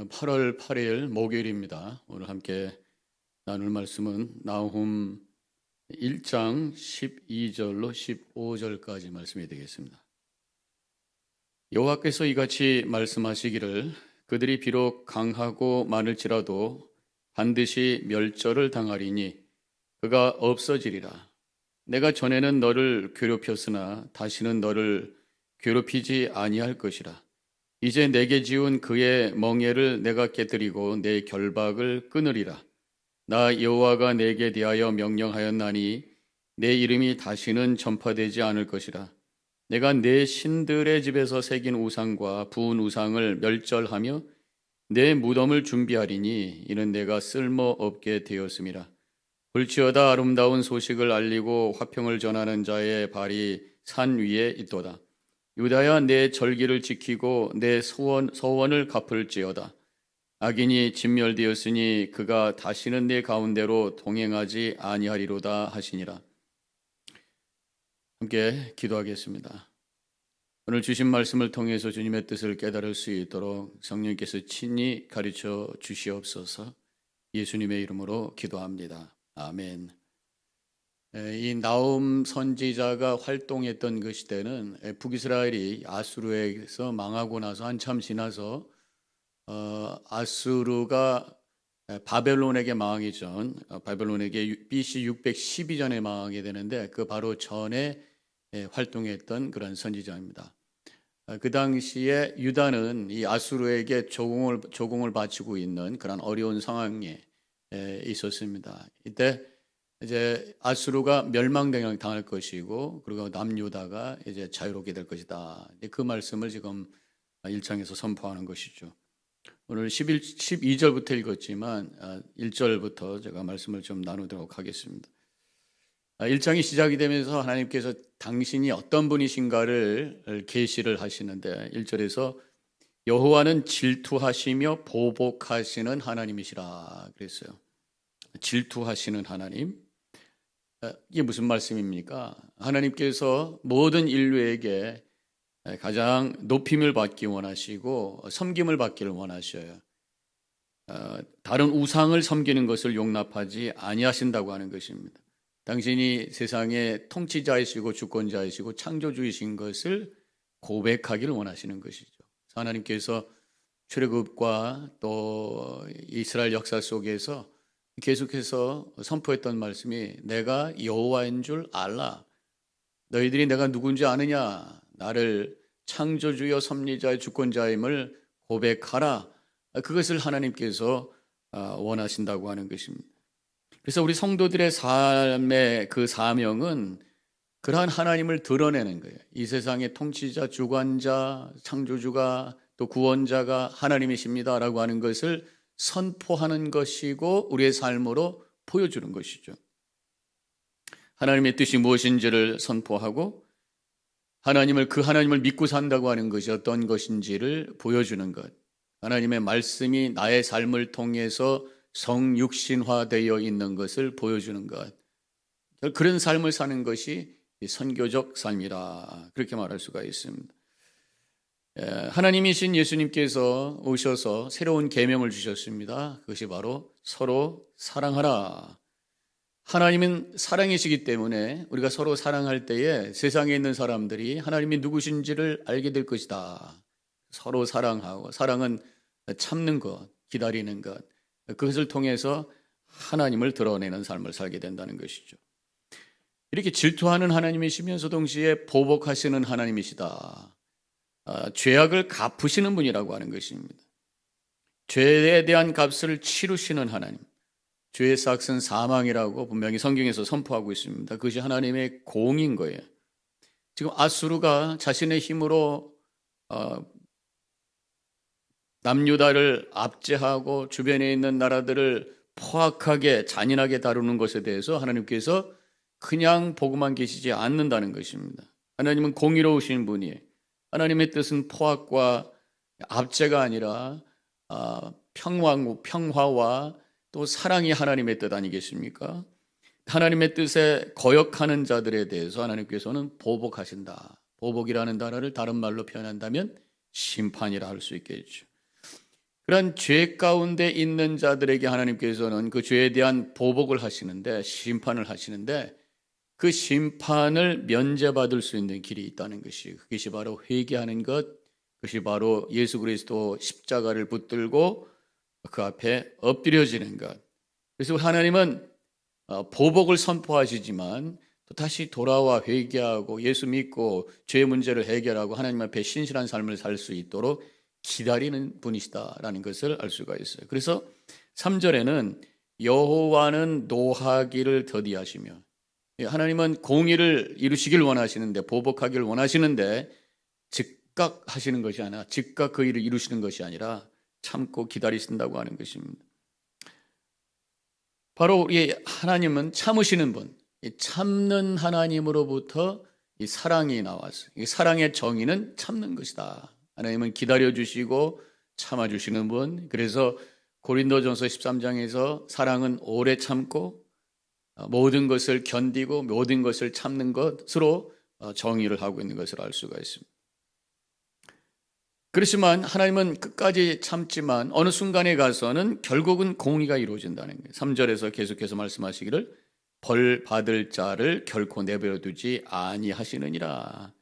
8월 8일 목요일입니다. 오늘 함께 나눌 말씀은 나훔 1장 12절로 15절까지 말씀이 되겠습니다. 여호와께서 이같이 말씀하시기를 그들이 비록 강하고 많을지라도 반드시 멸절을 당하리니 그가 없어지리라. 내가 전에는 너를 괴롭혔으나 다시는 너를 괴롭히지 아니할 것이라. 이제 내게 지운 그의 멍에를 내가 깨뜨리고 내 결박을 끊으리라. 나 여호와가 내게 대하여 명령하였나니 내 이름이 다시는 전파되지 않을 것이라. 내가 내 신들의 집에서 새긴 우상과 부은 우상을 멸절하며 내 무덤을 준비하리니 이는 내가 쓸모없게 되었음이라. 볼지어다 아름다운 소식을 알리고 화평을 전하는 자의 발이 산 위에 있도다. 유다야 내 절기를 지키고 내 서원을 갚을지어다. 악인이 진멸되었으니 그가 다시는 내 가운데로 동행하지 아니하리로다 하시니라. 함께 기도하겠습니다. 오늘 주신 말씀을 통해서 주님의 뜻을 깨달을 수 있도록 성령께서 친히 가르쳐 주시옵소서. 예수님의 이름으로 기도합니다. 아멘. 이 나훔 선지자가 활동했던 그 시대는 북이스라엘이 아수르에서 망하고 나서 한참 지나서 아수르가 바벨론에게 망하기 전, 바벨론에게 BC 612년에 망하게 되는데 그 바로 전에 활동했던 그런 선지자입니다. 그 당시에 유다는 이 아수르에게 조공을 바치고 있는 그런 어려운 상황에 있었습니다. 이때 이제 아수르가 멸망당할 것이고 그리고 남유다가 이제 자유롭게 될 것이다. 그 말씀을 지금 1장에서 선포하는 것이죠. 오늘 12절부터 읽었지만 1절부터 제가 말씀을 좀 나누도록 하겠습니다. 1장이 시작이 되면서 하나님께서 당신이 어떤 분이신가를 계시를 하시는데 1절에서 여호와는 질투하시며 보복하시는 하나님이시라 그랬어요. 질투하시는 하나님. 이게 무슨 말씀입니까? 하나님께서 모든 인류에게 가장 높임을 받기 원하시고 섬김을 받기를 원하셔요. 다른 우상을 섬기는 것을 용납하지 아니하신다고 하는 것입니다. 당신이 세상의 통치자이시고 주권자이시고 창조주이신 것을 고백하기를 원하시는 것이죠. 하나님께서 출애굽과 또 이스라엘 역사 속에서 계속해서 선포했던 말씀이 내가 여호와인 줄 알라. 너희들이 내가 누군지 아느냐. 나를 창조주여 섭리자의 주권자임을 고백하라. 그것을 하나님께서 원하신다고 하는 것입니다. 그래서 우리 성도들의 삶의 그 사명은 그러한 하나님을 드러내는 거예요. 이 세상의 통치자, 주관자, 창조주가 또 구원자가 하나님이십니다라고 하는 것을 선포하는 것이고 우리의 삶으로 보여주는 것이죠. 하나님의 뜻이 무엇인지를 선포하고 그 하나님을 믿고 산다고 하는 것이 어떤 것인지를 보여주는 것. 하나님의 말씀이 나의 삶을 통해서 성육신화되어 있는 것을 보여주는 것. 그런 삶을 사는 것이 선교적 삶이라 그렇게 말할 수가 있습니다. 하나님이신 예수님께서 오셔서 새로운 계명을 주셨습니다. 그것이 바로 서로 사랑하라. 하나님은 사랑이시기 때문에 우리가 서로 사랑할 때에 세상에 있는 사람들이 하나님이 누구신지를 알게 될 것이다. 서로 사랑하고, 사랑은 참는 것, 기다리는 것, 그것을 통해서 하나님을 드러내는 삶을 살게 된다는 것이죠. 이렇게 질투하는 하나님이시면서 동시에 보복하시는 하나님이시다. 죄악을 갚으시는 분이라고 하는 것입니다. 죄에 대한 값을 치르시는 하나님. 죄의 삭은 사망이라고 분명히 성경에서 선포하고 있습니다. 그것이 하나님의 공인 거예요. 지금 아수르가 자신의 힘으로 남유다를 압제하고 주변에 있는 나라들을 포악하게 잔인하게 다루는 것에 대해서 하나님께서 그냥 보고만 계시지 않는다는 것입니다. 하나님은 공의로우신 분이에요. 하나님의 뜻은 포악과 압제가 아니라 평화와 또 사랑이 하나님의 뜻 아니겠습니까? 하나님의 뜻에 거역하는 자들에 대해서 하나님께서는 보복하신다. 보복이라는 단어를 다른 말로 표현한다면 심판이라 할 수 있겠죠. 그런 죄 가운데 있는 자들에게 하나님께서는 그 죄에 대한 보복을 하시는데, 심판을 하시는데, 그 심판을 면제받을 수 있는 길이 있다는 것이, 그것이 바로 회개하는 것, 그것이 바로 예수 그리스도 십자가를 붙들고 그 앞에 엎드려지는 것. 그래서 하나님은 보복을 선포하시지만 또 다시 돌아와 회개하고 예수 믿고 죄 문제를 해결하고 하나님 앞에 신실한 삶을 살 수 있도록 기다리는 분이시다라는 것을 알 수가 있어요. 그래서 3절에는 여호와는 노하기를 더디하시며, 하나님은 공의를 이루시길 원하시는데, 보복하기를 원하시는데 즉각 하시는 것이 아니라, 즉각 그 일을 이루시는 것이 아니라 참고 기다리신다고 하는 것입니다. 바로 우리 하나님은 참으시는 분, 참는 하나님으로부터 이 사랑이 나왔어요. 이 사랑의 정의는 참는 것이다. 하나님은 기다려주시고 참아주시는 분. 그래서 고린도전서 13장에서 사랑은 오래 참고 모든 것을 견디고 모든 것을 참는 것으로 정의를 하고 있는 것을 알 수가 있습니다. 그렇지만 하나님은 끝까지 참지만 어느 순간에 가서는 결국은 공의가 이루어진다는 거예요. 3절에서 계속해서 말씀하시기를 벌 받을 자를 결코 내버려 두지 아니하시느니라.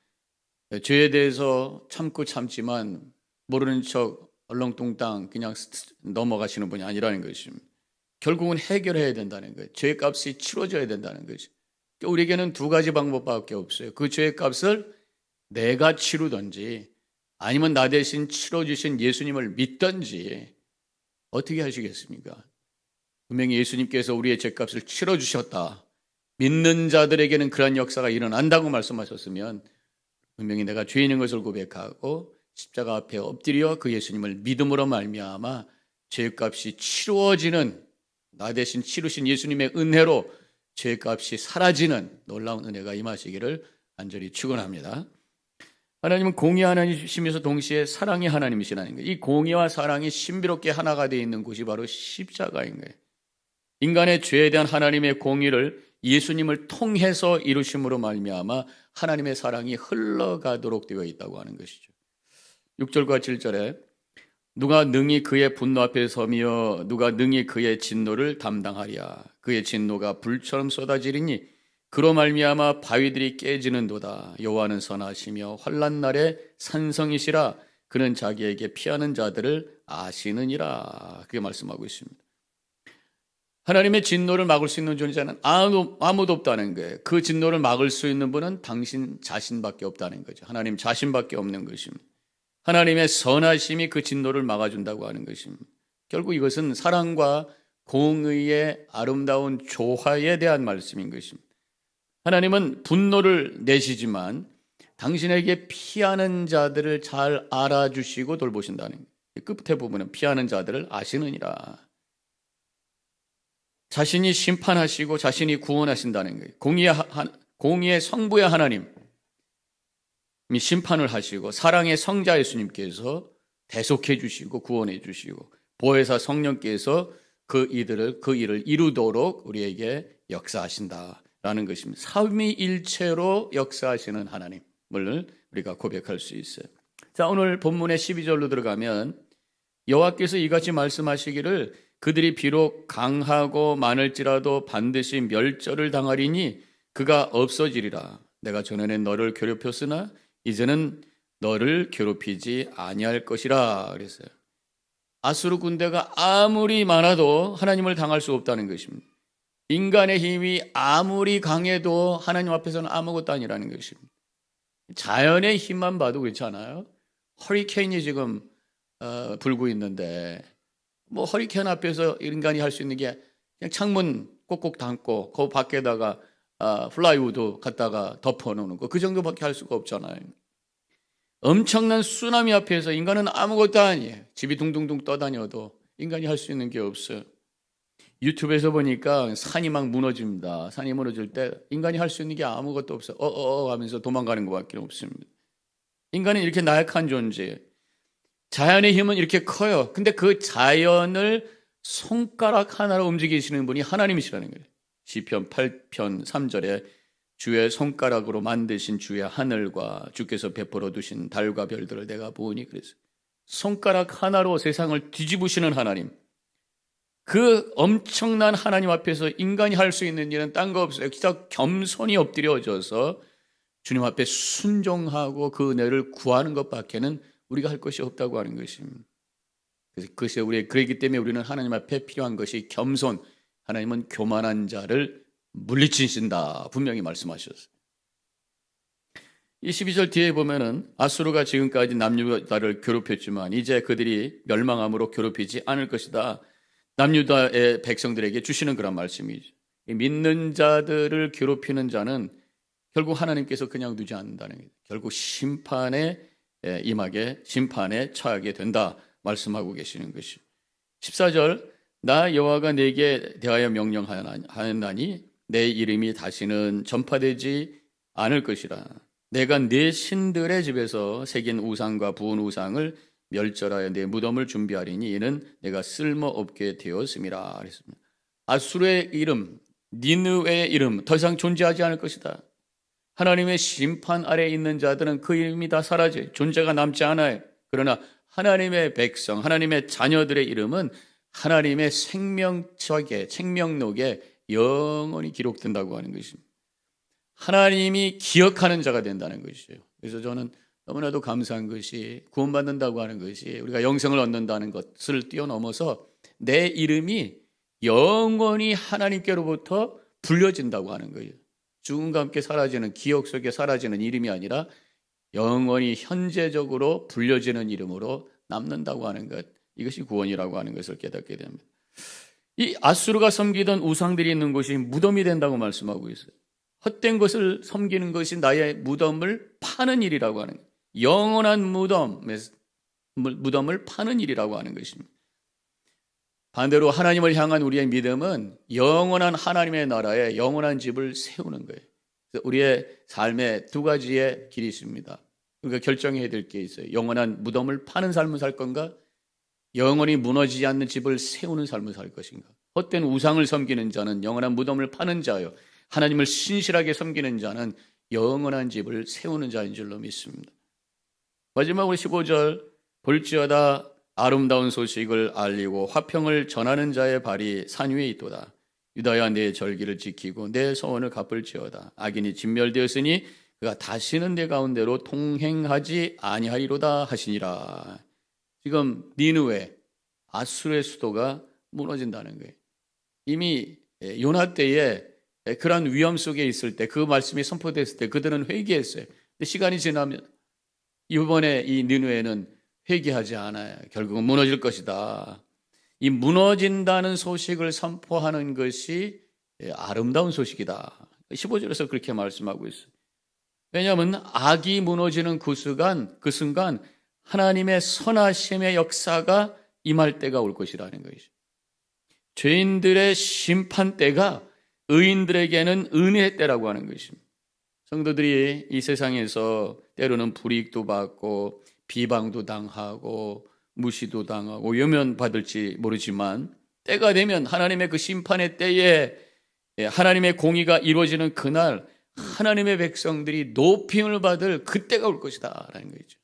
죄에 대해서 참지만 모르는 척 얼렁뚱땅 그냥 넘어가시는 분이 아니라는 것입니다. 결국은 해결해야 된다는 거예요. 죄의 값이 치러져야 된다는 것이. 우리에게는 두 가지 방법밖에 없어요. 그 죄의 값을 내가 치르든지 아니면 나 대신 치러주신 예수님을 믿든지 어떻게 하시겠습니까? 분명히 예수님께서 우리의 죄값을 치러주셨다. 믿는 자들에게는 그런 역사가 일어난다고 말씀하셨으면 분명히 내가 죄인인 것을 고백하고 십자가 앞에 엎드려 그 예수님을 믿음으로 말미암아 죄값이 치루어지는, 나 대신 치르신 예수님의 은혜로 죄값이 사라지는 놀라운 은혜가 임하시기를 간절히 축원합니다. 하나님은 공의 하나님이시면서 동시에 사랑의 하나님이시라는 거예요. 이 공의와 사랑이 신비롭게 하나가 되어 있는 곳이 바로 십자가인 거예요. 인간의 죄에 대한 하나님의 공의를 예수님을 통해서 이루심으로 말미암아 하나님의 사랑이 흘러가도록 되어 있다고 하는 것이죠. 6절과 7절에 누가 능히 그의 분노 앞에 서며 누가 능히 그의 진노를 담당하랴. 그의 진노가 불처럼 쏟아지리니 그로 말미암아 바위들이 깨지는도다. 여호와는 선하시며 환난 날에 산성이시라. 그는 자기에게 피하는 자들을 아시느니라. 그렇게 말씀하고 있습니다. 하나님의 진노를 막을 수 있는 존재는 아무도 없다는 거예요. 그 진노를 막을 수 있는 분은 당신 자신밖에 없다는 거죠. 하나님 자신밖에 없는 것입니다. 하나님의 선하심이 그 진노를 막아준다고 하는 것입니다. 결국 이것은 사랑과 공의의 아름다운 조화에 대한 말씀인 것입니다. 하나님은 분노를 내시지만 당신에게 피하는 자들을 잘 알아주시고 돌보신다는 거예요. 끝에 부분은 피하는 자들을 아시느니라. 자신이 심판하시고 자신이 구원하신다는 거예요. 공의의 성부의 하나님이 심판을 하시고 사랑의 성자 예수님께서 대속해 주시고 구원해 주시고 보혜사 성령께서 그 일을 이루도록 우리에게 역사하신다라는 것입니다. 삼위일체로 역사하시는 하나님을 우리가 고백할 수 있어요. 자, 오늘 본문의 12절로 들어가면 여호와께서 이같이 말씀하시기를 그들이 비록 강하고 많을지라도 반드시 멸절을 당하리니 그가 없어지리라. 내가 전에는 너를 괴롭혔으나 이제는 너를 괴롭히지 아니할 것이라 그랬어요. 아수르 군대가 아무리 많아도 하나님을 당할 수 없다는 것입니다. 인간의 힘이 아무리 강해도 하나님 앞에서는 아무것도 아니라는 것입니다. 자연의 힘만 봐도 그렇잖아요. 허리케인이 지금 불고 있는데 뭐 허리케인 앞에서 인간이 할 수 있는 게 그냥 창문 꼭꼭 닫고 그 밖에다가 플라이우드 갖다가 덮어놓는 거, 그 정도밖에 할 수가 없잖아요. 엄청난 쓰나미 앞에서 인간은 아무것도 아니에요. 집이 둥둥둥 떠다녀도 인간이 할 수 있는 게 없어요. 유튜브에서 보니까 산이 막 무너집니다. 산이 무너질 때 인간이 할 수 있는 게 아무것도 없어요. 하면서 도망가는 것밖에 없습니다. 인간은 이렇게 나약한 존재예요. 자연의 힘은 이렇게 커요. 근데 그 자연을 손가락 하나로 움직이시는 분이 하나님이시라는 거예요. 시편 8편 3절에 주의 손가락으로 만드신 주의 하늘과 주께서 베풀어 두신 달과 별들을 내가 보니 그랬어요. 손가락 하나로 세상을 뒤집으시는 하나님, 그 엄청난 하나님 앞에서 인간이 할 수 있는 일은 딴 거 없어요. 그저 겸손히 엎드려져서 주님 앞에 순종하고 그 은혜를 구하는 것밖에는 우리가 할 것이 없다고 하는 것입니다. 그래서 그것이 그렇기 때문에 우리는 하나님 앞에 필요한 것이 겸손. 하나님은 교만한 자를 물리치신다 분명히 말씀하셨어요. 이 12절 뒤에 보면은 아수르가 지금까지 남유다를 괴롭혔지만 이제 그들이 멸망함으로 괴롭히지 않을 것이다. 남유다의 백성들에게 주시는 그런 말씀이죠. 믿는 자들을 괴롭히는 자는 결국 하나님께서 그냥 두지 않는다는 거예요. 결국 심판에 임하게, 심판에 처하게 된다 말씀하고 계시는 것이죠. 14절, 나 여호와가 내게 대하여 명령하였나니 내 이름이 다시는 전파되지 않을 것이라. 내가 네 신들의 집에서 새긴 우상과 부은 우상을 멸절하여 내 무덤을 준비하리니 이는 내가 쓸모없게 되었음이라 그랬습니다. 아수르의 이름, 니느웨의 이름 더 이상 존재하지 않을 것이다. 하나님의 심판 아래에 있는 자들은 그 이름이 다 사라져요. 존재가 남지 않아요. 그러나 하나님의 백성, 하나님의 자녀들의 이름은 하나님의 생명책에, 생명록에 영원히 기록된다고 하는 것입니다. 하나님이 기억하는 자가 된다는 것이죠. 그래서 저는 너무나도 감사한 것이 구원받는다고 하는 것이 우리가 영생을 얻는다는 것을 뛰어넘어서 내 이름이 영원히 하나님께로부터 불려진다고 하는 거예요. 죽음과 함께 사라지는, 기억 속에 사라지는 이름이 아니라 영원히 현재적으로 불려지는 이름으로 남는다고 하는 것, 이것이 구원이라고 하는 것을 깨닫게 됩니다. 이 아수르가 섬기던 우상들이 있는 곳이 무덤이 된다고 말씀하고 있어요. 헛된 것을 섬기는 것이 나의 무덤을 파는 일이라고 하는 거예요. 영원한 무덤을 파는 일이라고 하는 것입니다. 반대로 하나님을 향한 우리의 믿음은 영원한 하나님의 나라에 영원한 집을 세우는 거예요. 그래서 우리의 삶에 두 가지의 길이 있습니다. 우리가 결정해야 될 게 있어요. 영원한 무덤을 파는 삶을 살 건가? 영원히 무너지지 않는 집을 세우는 삶을 살 것인가? 헛된 우상을 섬기는 자는 영원한 무덤을 파는 자요, 하나님을 신실하게 섬기는 자는 영원한 집을 세우는 자인 줄로 믿습니다. 마지막으로 15절, 볼지어다 아름다운 소식을 알리고 화평을 전하는 자의 발이 산 위에 있도다. 유다야 내 절기를 지키고 내 소원을 갚을지어다. 악인이 진멸되었으니 그가 다시는 내 가운데로 통행하지 아니하리로다 하시니라. 지금 니느웨, 아수르의 수도가 무너진다는 거예요. 이미 요나 때에 그런 위험 속에 있을 때, 그 말씀이 선포됐을 때 그들은 회개했어요. 근데 시간이 지나면 이번에 이 니느웨는 회개하지 않아요. 결국은 무너질 것이다. 이 무너진다는 소식을 선포하는 것이 아름다운 소식이다. 15절에서 그렇게 말씀하고 있어요. 왜냐하면 악이 무너지는 그 순간 하나님의 선하심의 역사가 임할 때가 올 것이라는 것이죠. 죄인들의 심판 때가 의인들에게는 은혜의 때라고 하는 것입니다. 성도들이 이 세상에서 때로는 불이익도 받고 비방도 당하고 무시도 당하고 외면받을지 모르지만 때가 되면 하나님의 그 심판의 때에 하나님의 공의가 이루어지는 그날 하나님의 백성들이 높임을 받을 그때가 올 것이다 라는 거죠.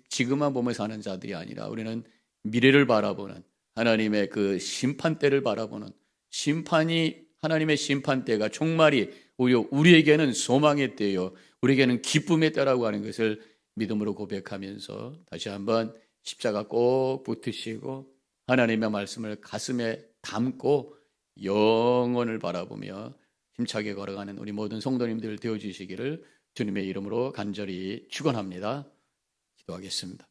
지금만 보며 사는 자들이 아니라 우리는 미래를 바라보는, 하나님의 그 심판 때를 바라보는, 하나님의 심판 때가 종말이 오히려 우리에게는 소망의 때요, 우리에게는 기쁨의 때라고 하는 것을 믿음으로 고백하면서 다시 한번 십자가 꼭 붙으시고 하나님의 말씀을 가슴에 담고 영원을 바라보며 힘차게 걸어가는 우리 모든 성도님들 되어주시기를 주님의 이름으로 간절히 축원합니다. 기도하겠습니다.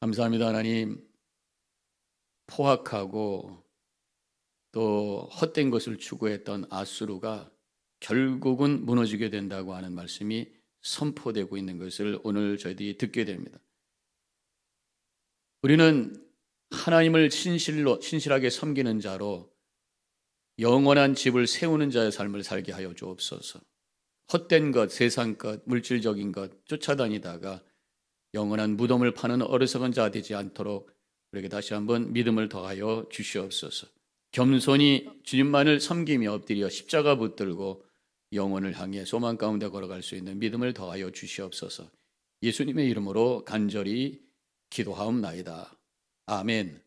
감사합니다. 하나님, 포악하고 또 헛된 것을 추구했던 아수르가 결국은 무너지게 된다고 하는 말씀이 선포되고 있는 것을 오늘 저희들이 듣게 됩니다. 우리는 하나님을 신실하게 섬기는 자로 영원한 집을 세우는 자의 삶을 살게 하여 주옵소서. 헛된 것, 세상 것, 물질적인 것 쫓아다니다가 영원한 무덤을 파는 어리석은 자 되지 않도록 우리에게 다시 한번 믿음을 더하여 주시옵소서. 겸손히 주님만을 섬기며 엎드려 십자가 붙들고 영혼을 향해 소망 가운데 걸어갈 수 있는 믿음을 더하여 주시옵소서. 예수님의 이름으로 간절히 기도하옵나이다. 아멘.